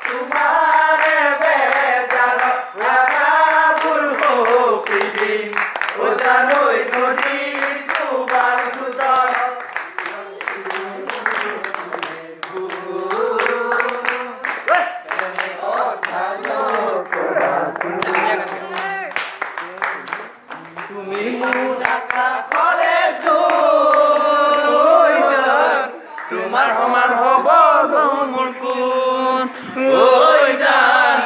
তোমাৰে বেজাল ৰাখাবুৰ হপিদি ও জানোই নদী তোমাৰ সুদৰ তুমি মুৰাকা কৰে তোমাৰ সমান হব মোৰ কোন ওই জান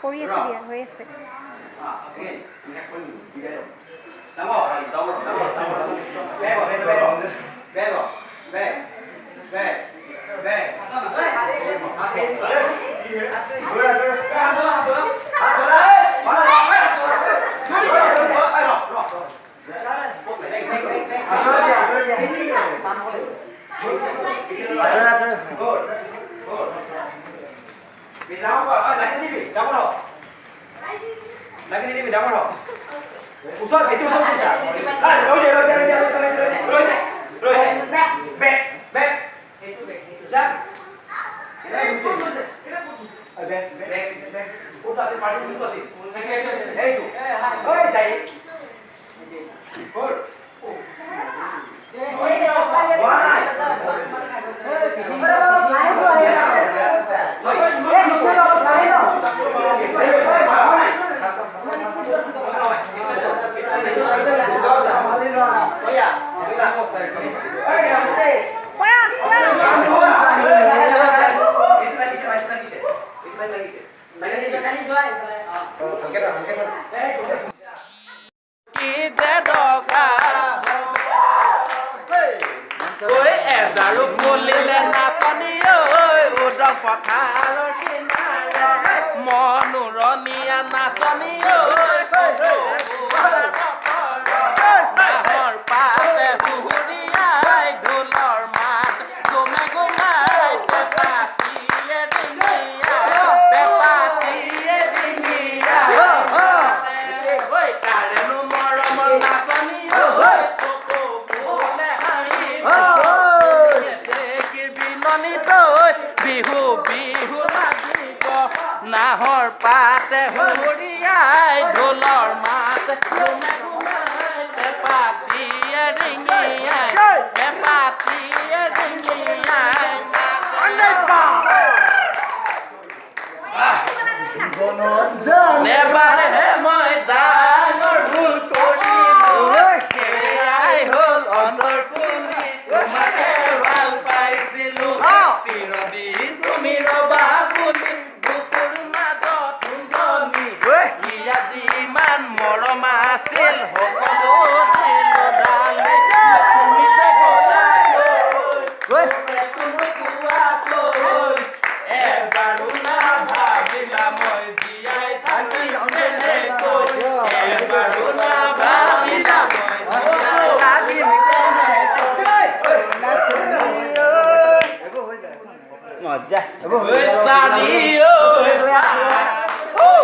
কৰি আছো দিয়া হৈ আছে মনোৰণিয়া নাচনী নাহৰ পাতে হুহুৰিয়াই ঢোলৰ মাত গুমে গুমাই পেপাতিয়ে ডিঙিয়া ঐ কাৰেনো মৰমৰ নাচনী ককো ফুলে হাঁহি দেখিৰ বিননি তই বিহু বিহু নাহৰ পাতে হুৰিয়াই ঢোলৰ মাত গুমে গুমাই পেপাতিয়ে ডিঙিয়াই নেবাৰে মই ডাঙৰ ভুল কৰিলো সেয়াই হ'ল অন্তৰ পুলি তোমাকে ভাল পাইছিলো চিৰদিন তুমি ৰবা বুলি যিমান মৰম আছিল সকলো দিলো ডালি তুমি যে গলাই মজা ঐ চালি ঐ